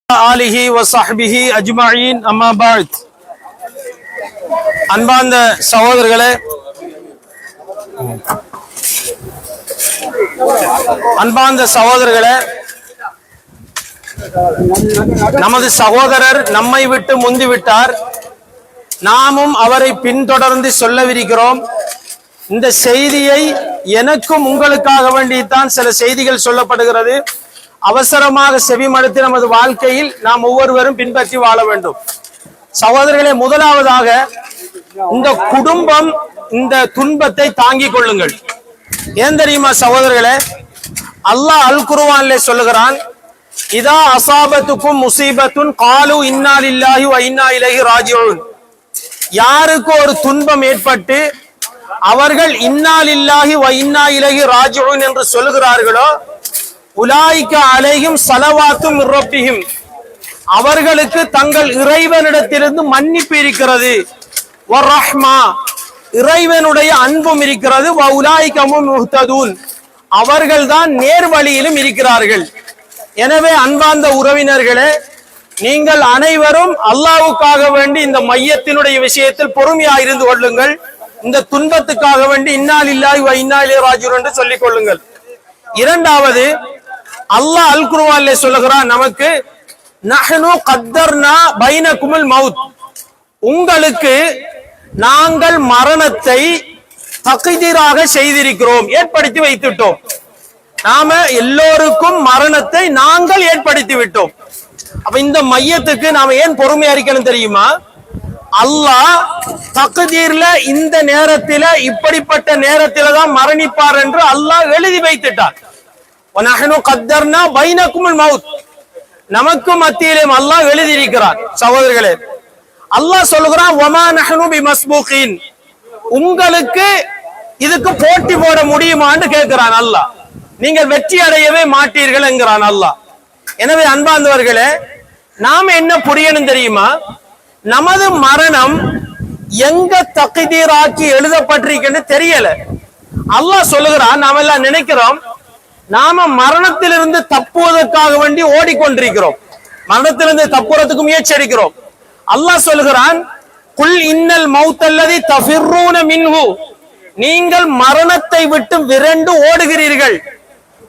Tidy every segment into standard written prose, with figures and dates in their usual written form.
ஆலிஹி வஸஹ்பிஹி அஜ்மஈன் அம்மா பஅத். அன்பார்ந்த சகோதரர்களே, நமது சகோதரர் நம்மை விட்டு முந்திவிட்டார். நாமும் அவரை பின்தொடர்ந்து சொல்லவிருக்கிறோம். இந்த செய்தியை எனக்கும் உங்களுக்காக வேண்டித்தான் சில செய்திகள் சொல்லப்படுகிறது. அவசரமாக செவிமடுத்து நமது வாழ்க்கையில் நாம் ஒவ்வொருவரும் பின்பற்றி வாழ வேண்டும். சகோதரர்களே, முதலாவதாக இந்த குடும்பம் இந்த துன்பத்தை தாங்கிக் கொள்ளுங்கள். ஏன் தெரியுமா சகோதரர்களே, அல்லாஹ் அல் குர்ஆனிலே சொல்லுகிறான், இதா அசாபத்துக்கும் முசீபத்துன் காலு இன்னா லில்லாஹி வ இன்னா இலைஹி ராஜிஊன். யாருக்கு ஒரு துன்பம் ஏற்பட்டு அவர்கள் இன்னா லில்லாஹி வ இன்னா இலைஹி ராஜிஊன் என்று சொல்லுகிறார்களோ, உலாயிக அலைஹிம் ஸலவாத்தும் மிர் ரப்பிஹிம், அவர்களுக்கு தங்கள் இறைவனிடத்திலிருந்து மன்னிப்பு இருக்கிறது. வ ரஹ்மா, இறைவனுடைய அன்பும் இருக்கிறது. வ உலாயிக ஹும் முஹ்ததூன், அவர்கள்தான் நேர்வழியிலும் இருக்கிறார்கள். எனவே அன்பார்ந்த உறவினர்களே, நீங்கள் அனைவரும் அல்லாஹ்வுக்காக வேண்டி இந்த மையத்தினுடைய விஷயத்தில் பொறுமையாக இருந்து கொள்ளுங்கள். இந்த துன்பத்துக்காக வேண்டி இன்னா லில்லாஹி வ இன்னா இலைஹி ராஜிஊன் என்று சொல்லிக் கொள்ளுங்கள். இரண்டாவது, அல்லாஹ் அல் குர்ஆனிலே சொல்லுகிறான் நமக்கு, நஹ்னு கத்தர்னா பைனகுமுல் மௌத், உங்களுக்கு நாங்கள் மரணத்தை தக்தீராக செய்திருக்கிறோம், ஏற்படுத்தி வைத்துட்டோம். நாம எல்லோருக்கும் மரணத்தை நாங்கள் ஏற்படுத்தி விட்டோம். அப்ப இந்த மையத்துக்கு நாம ஏன் பொறுமையா இருக்கணும் தெரியுமா? அல்லாஹ் தக்தீர்ல இந்த நேரத்தில இப்படிப்பட்ட நேரத்தில தான் மரணிப்பார் என்று அல்லாஹ் எழுதி வைத்துட்டார். வனஹ்னு கத்தர்னா பைனகுமுல் மௌத், நமக்கு மத்தியிலே அல்லாஹ் எழுதி இருக்கிறார். சகோதரர்களே, அல்லாஹ் சொல்லுகிறான், வமா நஹ்னு பிமஸ்பூகின், உங்களுக்கு இதுக்கு போட்டி போட முடியுமான்னு கேட்கிறான் அல்லாஹ். நீங்கள் வெற்றி அடையவே மாட்டீர்கள் என்கிறான் அல்லாஹ். எனவே அன்பார்ந்தவர்களே, நாம என்ன புரியணும் தெரியுமா? நமது மரணம் எங்க தக்தீராக்கி எழுதப்பட்டிருக்குன்னு தெரியல. அல்லாஹ் சொல்லுகிறான், நாம எல்லாம் நினைக்கிறோம் நாம மரணத்திலிருந்து தப்புவதற்காக வேண்டி ஓடிக்கொண்டிருக்கிறோம், மரணத்திலிருந்து தப்புறதுக்கு முயற்சி எடுக்கிறோம். அல்லாஹ் சொல்லுகிறான், குல் இன்னல் மௌத்தல்லதி தஃபிர்ரூன மின்ஹு, நீங்கள் மரணத்தை விட்டு விரண்டு ஓடுகிறீர்கள்,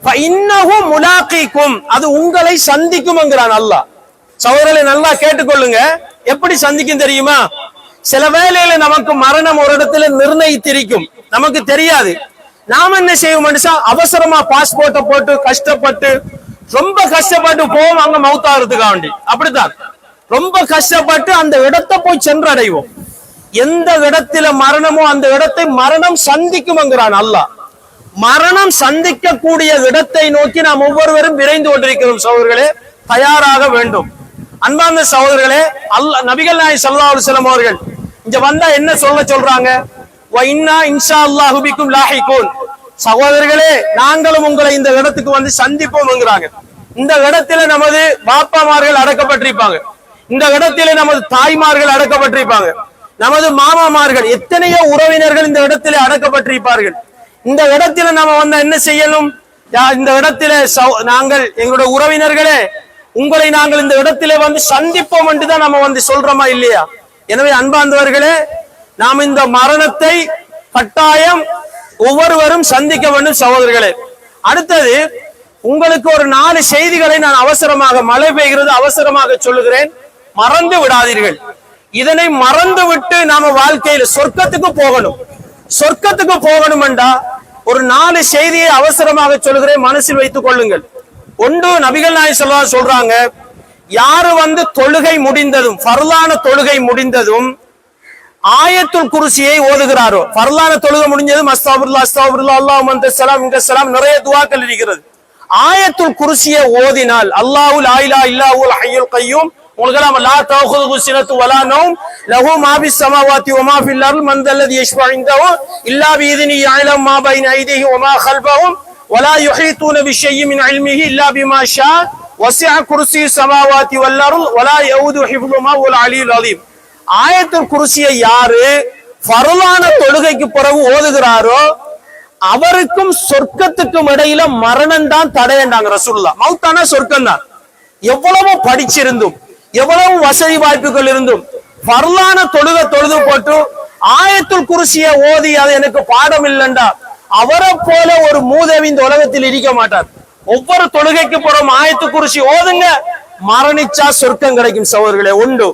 ஃபஇன்னஹு முலாகீக்கும், அது உங்களை சந்திக்கும் என்கிறான் அல்லாஹ். சகோதரர்களே, நல்லா கேட்டுக்கொள்ளுங்க. எப்படி சந்திக்கும் தெரியுமா? சில வேளையில நமக்கு மரணம் ஒரு இடத்துல நிர்ணயித்திருக்கும், நமக்கு தெரியாது. நாம என்ன செய்வோம் மனுஷா, அவசரமா பாஸ்போர்ட்டை போட்டு கஷ்டப்பட்டு ரொம்ப கஷ்டப்பட்டு போவோம் அங்க மௌத்தாகிறதுக்காக வேண்டி. அப்படித்தான் ரொம்ப கஷ்டப்பட்டு அந்த இடத்தை போய் சென்றடைவோம். எந்த இடத்துல மரணமோ அந்த இடத்தை மரணம் சந்திக்கும் என்கிறான் அல்லாஹ். மரணம் சந்திக்கக்கூடிய இடத்தை நோக்கி நாம் ஒவ்வொருவரும் விரைந்து கொண்டிருக்கிறோம். சகோதரர்களே, தயாராக வேண்டும். அன்பார்ந்த சகோதரர்களே, அல்லாஹ் நபிகள் நாயகம் ஸல்லல்லாஹு அலைஹி வஸல்லம் அவர்கள் இங்க வந்தா என்ன சொல்றாங்க? வ இன்னா இன்ஷா அல்லாஹு பிக்கும் லாஹிகூன், சகோதரர்களே நாங்களும் உங்களை இந்த இடத்துக்கு வந்து சந்திப்போம் என்கிறாங்க. இந்த இடத்துல நமது பாப்பாமார்கள் அடக்கப்பட்டிருப்பாங்க, இந்த இடத்திலே நமது தாய்மார்கள் அடக்கப்பட்டிருப்பாங்க, நமது மாமாமார்கள், எத்தனையோ உறவினர்கள் இந்த இடத்திலே அடக்கப்பட்டிருப்பார்கள். இந்த இடத்துல நம்ம வந்து என்ன செய்யணும்? இந்த இடத்துல நாங்கள் எங்களுடைய உறவினர்களே, உங்களை நாங்கள் இந்த இடத்திலே வந்து சந்திப்போம் என்று தான் நம்ம வந்து சொல்றோமா இல்லையா? எனவே அன்பார்ந்தவர்களே, நாம் இந்த மரணத்தை கட்டாயம் ஒவ்வொருவரும் சந்திக்க வேண்டும் சகோதரர்களே. அடுத்தது, உங்களுக்கு ஒரு 4 செய்திகளை நான் அவசரமாக, மழை பெய்கிறது அவசரமாக சொல்லுகிறேன், மறந்து விடாதீர்கள். இதனை மறந்து விட்டு நாம வாழ்க்கையில சொர்க்கத்துக்கு போகணும். சொர்க்கத்துக்கு போகணும் என்றா ஒரு 4 செய்தியை அவசரமாக சொல்லுகிறேன், மனசில் வைத்துக் கொள்ளுங்கள். ஒன்று, நபிகள் நாயகம் ஸல்லல்லாஹு அலைஹி வஸல்லம் சொல்றாங்க, யாரு வந்து தொழுகை முடிந்ததும், ஃபர்லான தொழுகை முடிந்ததும் ஆயத்துல் குர்சியை ஓதுகிறாரோ, ஃபர்லான தொழுகை முடிஞ்சதும் அஸ்தக்ஃபிருல்லாஹ் அஸ்தக்ஃபிருல்லாஹ் அல்லாஹும்ம அன்த ஸலாம் மின்க ஸலாம் நிறைய துஆக்கள் இருக்கிறது. ஆயத்துல் குர்சியை ஓதினால், அல்லாஹு லா இலாஹ இல்லா ஹுவல் ஹய்யுல் கய்யூம், உங்களுக்கு லா தஅஹுதுஹு ஸினத்து வலா நௌம் லஹு மா ஃபிஸ் ஸமாவாதி வ மா ஃபில் அர்ல் மன் தல்லதி யஷ்ஃபஉ இன்தஹு இல்லா பிஇذنஹி யஅலம் மா பைன ஐதிஹி வ மா கல்ஃபஹும் வலா யுஹீதூன பிஷைஇன் மின் இல்மிஹி இல்லா பிமா ஷா வஸிஅ குர்சியு ஸமாவாதி வல் அர்ல் வலா யஊது ஹிஃப்துஹுமா வல் அலியுல் அலீம். ஆயத்துல் குர்சியை யாரு ஃபர்லான தொழுகைக்கு பிறகு ஓதுகிறாரோ அவருக்கும் சொர்க்கத்துக்கும் இடையில மரணம் தான் தடையண்டாங்க ரசூலுல்லாஹ். மௌத்தானா சொர்க்கம் தான். எவ்வளவு படிச்சிருந்தும் எவ்வளவு வசதி வாய்ப்புகள் இருந்தும் பரலான தொழுது போட்டு ஆயத்துல் குர்சியை ஓதி அது எனக்கு பாடம் இல்லைண்டா அவரை போல ஒரு மூதேவி இந்த உலகத்தில் இருக்க மாட்டார். ஒவ்வொரு தொழுகைக்கு போறோம் ஆயத்து குர்சி ஓதுங்க, மரணிச்சா சொர்க்கம் கிடைக்கும் சகோதரர்களே உண்டு.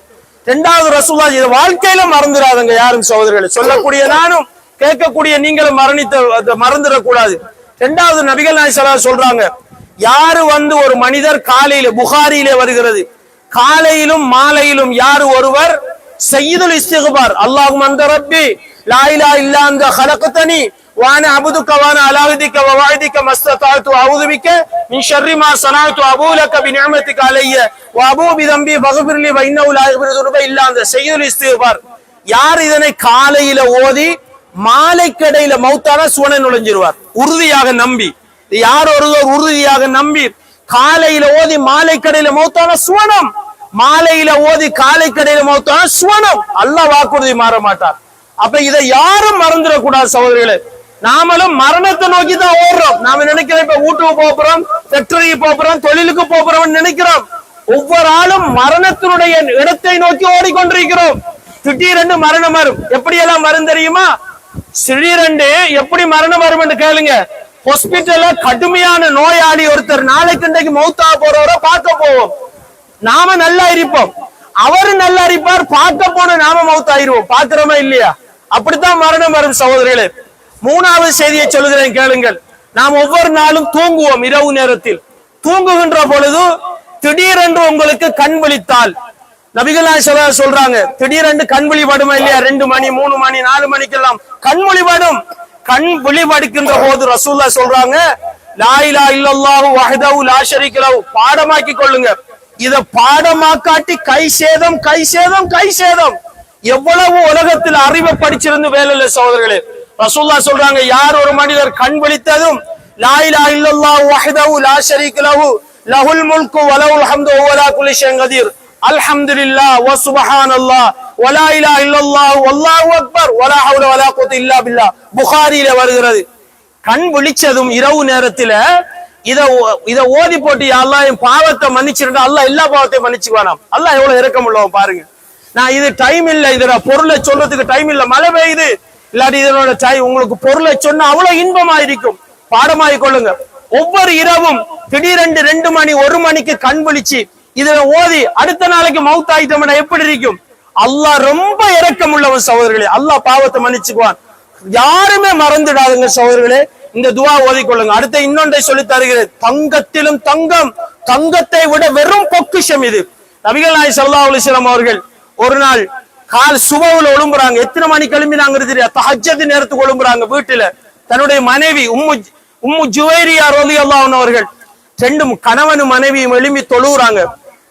இரண்டாவது ரசூலுல்லாஹ் இத வாழ்க்கையில மறந்துடாதங்க யாரும் சகோதரர்களே, சொல்லக்கூடிய நானும் கேட்கக்கூடிய நீங்களும் மறந்துடக்கூடாது. இரண்டாவது நபிகள் நாயகம் ஸல்லல்லாஹு அலைஹி வஸல்லம் சொல்றாங்க, யாரு ஒரு மனிதர் காலையில புகாரியிலே வருகிறது, காலையிலும் மாலையிலும் யாரு ஒருவர் சய்யிதுல் இஸ்திக்பார் அல்லாஹும்ம அன்த ரப்பி லா இலாஹா இல்லா அன்த ஹலக்தனி வான அபுதுக வான அலாஹிதிக வவாயிதிக மஸ்ததாத்து அஊது பிக மின் ஷர்ரி மா ஸனஅது அபூலக பிநிஅமதிக அலைய வஅபூ பிதம்பி ஃபக்ஃபிர்லி வ இன்னஹு லா யக்ஃபிரு ذுனுப இல்லா அன்த சய்யிதுல் இஸ்திக்பார். யார் இதனை காலையில ஓதி மாலைக்கடையில மௌத்தான சுவன நுழைஞ்சிருவார் உறுதியாக நம்பி. யார் ஒருவர் உறுதியாக நம்பி காலையில ஓதி மாலைக்கடையில மௌத்தான சுவனம், மாலையில ஓதி காலைக்கடையில மௌத்தான சுவனம், அல்லாஹ் வாக்குறுதி மாற மாட்டார். அப்ப இதை யாரும் மறந்துடக்கூடாது சகோதரிகளே. நாமளும் மரணத்தை நோக்கி தான் ஓடுறோம். நாம நினைக்கிறோம் இப்ப வீட்டுக்கு போறோம், ஃபேக்டரிக்கு போறோம், தொழிலுக்கு போறோம் நினைக்கிறோம். ஒவ்வொரு ஆளும் மரணத்தினுடைய இடத்தை நோக்கி ஓடிக்கொண்டிருக்கிறோம். திடீரென்று மரணம் வரும். எப்படி எல்லாம் வரும் தெரியுமா? திடீரென்று எப்படி மரணம் வரும் என்று கேளுங்க. ஹாஸ்பிட்டல்ல கடுமையான நோயாளி ஒருத்தர் நாளைக்கு இன்றைக்கு மௌத்தா போறவரை பார்க்க போவோம். நாம நல்லா இருப்போம், அவரு நல்லா இருப்பார், பார்க்க போன நாம மௌத்தாயிருவோம். பாக்குறோமா இல்லையா? அப்படித்தான் மரணம் வரும் சகோதரிகளே. மூணாவது செய்தியை சொல்லுகிறேன் கேளுங்கள். நாம் ஒவ்வொரு நாளும் தூங்குவோம். இரவு நேரத்தில் தூங்குகின்ற பொழுது திடீரென்று உங்களுக்கு கண் விழித்தால் நபிகள் நாயகம் சொல்றாங்க, திடீரென்று கண் விழிபடுமா இல்லையா? 2 மணி 3 மணி 4 மணிக்கெல்லாம் கண் விழிபடும். கண் விழிபடுக்கின்ற போது ரசூலுல்லாஹ் சொல்றாங்க, லா இலாஹா இல்லல்லாஹு வஹ்தஹு லா ஷரீக லஹு, பாடமாக்கி கொள்ளுங்க. இத பாடமாக்காட்டி கை சேதம் கை சேதம் கை சேதம். எவ்வளவு உலகத்தில் அறிவை படிச்சிருந்து வேலை இல்லை சகோதரர்களே. ரசூலுல்லாஹ் சொல்றாங்க, யார் ஒரு மனிதர் கண் விழித்ததும் லா இலாஹா இல்லல்லாஹு வஹ்தஹு லா ஷரீக லஹு லஹுல் முல்கு வ லஹுல் ஹம்து வ லா குல்லி ஷைஇன் கதீர் அல்ஹம்துலில்லாஹ் வ சுப்ஹானல்லாஹ் வ லா இலாஹா இல்லல்லாஹு வல்லாஹு அக்பர் வ லா ஹவ்ல வ லா குவத்த இல்லா பில்லாஹ் புகாரியில வருகிறது. கண் விழிச்சதும் இரவு நேரத்துல இத ஓதி போட்டு அல்லாஹ் என் பாவத்தை மன்னிச்சிருந்தா அல்லாஹ் எல்லா பாவத்தையும் மன்னிச்சுக்குவானாம். அல்லாஹ் எவ்வளவு இரக்கம் உள்ளவன் பாருங்க. நான் இது டைம் இல்ல, இதுல பொருளை சொல்றதுக்கு டைம் இல்ல, மழை பெய்யுது இல்லாட்டி இதனோட உங்களுக்கு பொருளை சொன்னா அவ்வளவு இன்பமா இருக்கும். பாடமாய் கொள்ளுங்க. ஒவ்வொரு இரவும் திடீரென்று 2 மணி 1 மணிக்கு கண் விழிச்சு இதுல ஓதி அடுத்த நாளைக்கு மவுத் ஆயிட்டோம்னா எப்படி இருக்கும்? அல்லாஹ் ரொம்ப இரக்கம் உள்ளவன் சகோதரர்களே. அல்லாஹ் பாவத்தை மன்னிச்சுக்குவான். யாருமே மறந்துடாதுங்க சகோதரர்களே. இந்த துவா ஓதிக்கொள்ளுங்க. அடுத்த இன்னொன்றை சொல்லி தருகிறேன். தங்கத்திலும் தங்கம், தங்கத்தை விட வெறும் பொக்கிஷம் இது. நபிகள் நாயகம் ஸல்லல்லாஹு அலைஹி வஸல்லம் அவர்கள் ஒரு நாள் கால் சுபவுல ஒழும்புறாங்க. எத்தனை மணி கிளம்பினாங்க தெரியாது, தஹஜ்ஜத் நேரத்துக்கு ஒழும்புறாங்க. வீட்டுல தன்னுடைய மனைவி உம்மு ஜுவைரியா ரலியல்லாஹு அன்ஹா அவர்கள் 2 கணவனும் மனைவியும் எழும்பி தொழுகிறாங்க.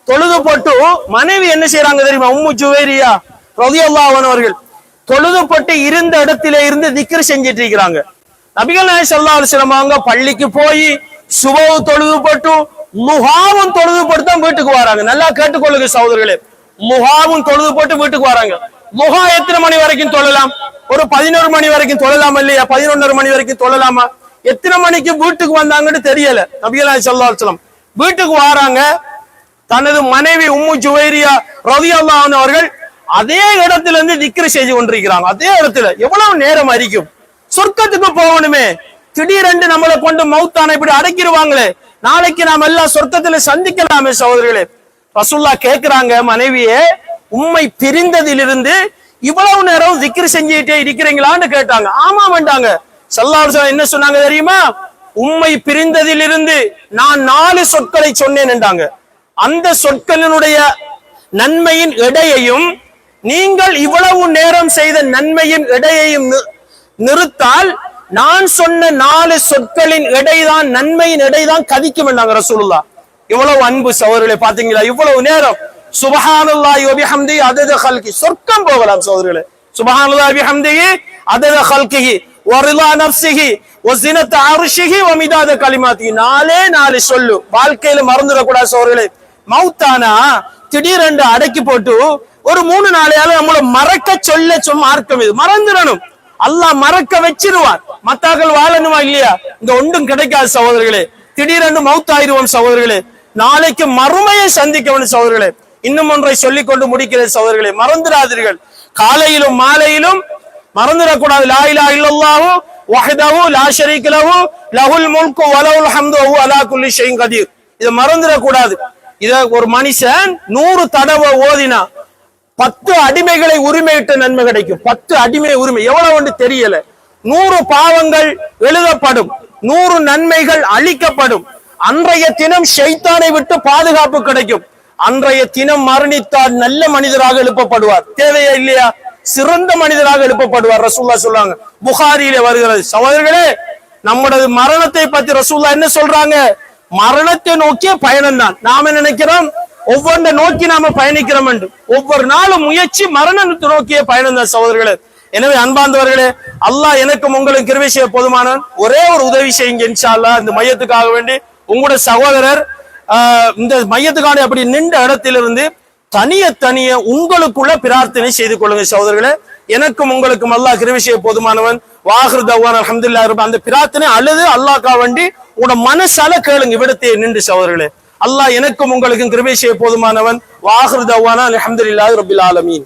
தொழுது போட்டு மனைவி என்ன செய்யறாங்க தெரியுமா? உம்மு ஜுவைரியா ரலியல்லாஹு அன்ஹா அவர்கள் தொழுது போட்டு இருந்த இடத்திலே இருந்து திக்ர் செஞ்சிட்டு இருக்கிறாங்க. நபிகள் நாயகம் ஸல்லல்லாஹு அலைஹி வஸல்லம் அவங்க பள்ளிக்கு போய் சுபஹ் தொழுது போட்டு லுஹாவும் தொழுது போட்டு தான் வீட்டுக்கு வராங்க. நல்லா கேட்டுக்கொள்ளுங்க சகோதரர்களே. லுஹாவும் தொழுது போட்டு வீட்டுக்கு வராங்க. லுஹா எத்தனை மணி வரைக்கும் தொழலாம்? ஒரு 11 மணி வரைக்கும் தொழலாம் இல்லையா? 11:30 மணி வரைக்கும் தொழலாமா? எத்தனை மணிக்கு வீட்டுக்கு வந்தாங்கன்னு தெரியல. நபிகள் நாயகம் ஸல்லல்லாஹு அலைஹி வஸல்லம் வீட்டுக்கு வராங்க. தனது மனைவி உம்மு ஜுவைரியா ரலியல்லாஹு அன்ஹா அவர்கள் அதே இடத்துல இருந்து திக்ர் செஞ்சு கொண்டிருக்கிறாங்க. அதே இடத்துல எவ்வளவு நேரம் அறிக்கும்? சொர்க்கத்துக்கு போகணுமே, திடீரென்று நம்மளை கொண்டு மௌத்தான இப்படி அடக்கிடுவாங்களே, நாளைக்கு நாம எல்லாம் சொர்க்கத்துல சந்திக்கலாமே சகோதரர்களே. ரசூலுல்லாஹ் கேட்கிறாங்க மனைவியே, உம்மை பிரிந்ததிலிருந்து இவ்வளவு நேரம் திக்ர் செஞ்சுட்டே இருக்கிறீங்களான்னு கேட்டாங்க. ஆமா வேண்டாங்க. ஸல்லல்லாஹு அலைஹி வஸல்லம் என்ன சொன்னாங்க தெரியுமா? உம்மை பிரிந்ததிலிருந்து நான் 4 சொற்களை சொன்னேன் என்றாங்க. அந்த சொற்களினுடைய நன்மையின் எடையையும் நீங்கள் இவ்வளவு நேரம் செய்த நன்மையின் எடையையும் நிறுத்தால் நான் சொன்ன 4 சொற்களின் எடைதான், நன்மையின் எடைதான் கதிக்கும் என்றாங்க ரசூலுல்லாஹ். இவ்வளவு அன்பு சகோதரர்களே, பாத்தீங்களா? இவ்வளவு நேரம் சுப்ஹானல்லாஹி வ பிஹம்திஹி அதத ஹல்கி, சொர்க்கம் போகலாம் சகோதரர்களே. சுப்ஹானல்லாஹி வ பிஹம்திஹி அதத ஹல்கிஹி வ ரிலா நஃப்ஸிஹி வ ஸினத அர்ஷிஹி வ மிதாத கலிமாத்திஹி. 4 சொல்லு வாழ்க்கையில மறந்துடக்கூடாது சகோதரர்களே. மௌத்தானா திடீரென்று அடக்கி போட்டு ஒரு 3-4 ஆளு நம்மள மறக்க சொல்ல மார்க்கம் இது. மறந்துடணும். அல்லாஹ் மறக்க வச்சிருவான். மத்தாக்கள் வாழணுமா இல்லையா? இந்த ஒன்றும் கிடைக்காது சகோதரர்களே. திடீரென்று மௌத் ஆயிருவோம் சகோதரர்களே. நாளைக்கு மறுமையை சந்திக்க வேண்டும் சகோதரர்களே. இன்னும் ஒன்றை சொல்லிக் கொண்டு முடிக்கிறேன் சகோதரர்களே, மறந்துடாதீர்கள். காலையிலும் மாலையிலும் மறந்துடக்கூடாது. லா இலாஹ இல்லல்லாஹு வஹ்தஹு லா ஷரீக லஹு லஹுல் முல்கு வ லஹுல் ஹம்து வ ஹுவ அலா குல்லி ஷைஇன் கதீர். இத மறந்துடக்கூடாது. இத ஒரு மனுஷன் 100 தடவை ஓதினா 10 அடிமைகளை உரிமையிட்ட நன்மை கிடைக்கும். 10 அடிமை உரிமை எவ்வளவு தெரியல. 100 பாவங்கள் எழுதப்படும், 100 நன்மைகள் அளிக்கப்படும். அன்றைய தினம் ஷைத்தானை விட்டு பாதுகாப்பு கிடைக்கும். அன்றைய தினம் மரணித்தால் நல்ல மனிதராக எழுப்பப்படுவார். தேவையா இல்லையா? சிறந்த மனிதராக எழுப்பப்படுவார். ரசூலுல்லாஹ் சொல்றாங்க, புகாரியிலே வருகிறது. சகோதரர்களே, நம்மளது மரணத்தை பத்தி ரசூலுல்லாஹ் என்ன சொல்றாங்க? மரணத்தை நோக்கிய பயணம் தான். நாம நினைக்கிறோம் ஒவ்வொன்றை நோக்கி நாம பயணிக்கிறோம் என்று. ஒவ்வொரு நாளும் முயற்சி மரணத்தை நோக்கிய பயணம் தான் சகோதரர்களே. எனவே அன்பார்ந்தவர்களே, அல்லாஹ் எனக்கும் உங்களுக்கு கிருபை செய்ய போதுமானவன். ஒரே ஒரு உதவி செய்யுங்க இன்ஷா அல்லாஹ். இந்த மையத்துக்காக வேண்டி உங்களோட சகோதரர் இந்த மையத்துக்கான அப்படி நின்ற இடத்திலிருந்து தனிய உங்களுக்குள்ள பிரார்த்தனை செய்து கொள்ளுங்க சகோதரர்களே. எனக்கும் உங்களுக்கும் அல்லாஹ் கிருபை செய்ய போதுமானவன். வாஹிர் தவான் அல்ஹம்துலில்லாஹ் ரப்ப. அந்த பிரார்த்தனை அழுது அல்லாஹ்க்காக வேண்டி உங்களோட மனசால கேளுங்க இவ்விடத்தை நின்று சகோதரர்களே. அல்லாஹ் எனக்கும் உங்களுக்கும் கிருபை செய்ய போதுமானவன். வாஹிர் தவான் அல்ஹம்துலில்லாஹ் ரப்பில் ஆலமீன்.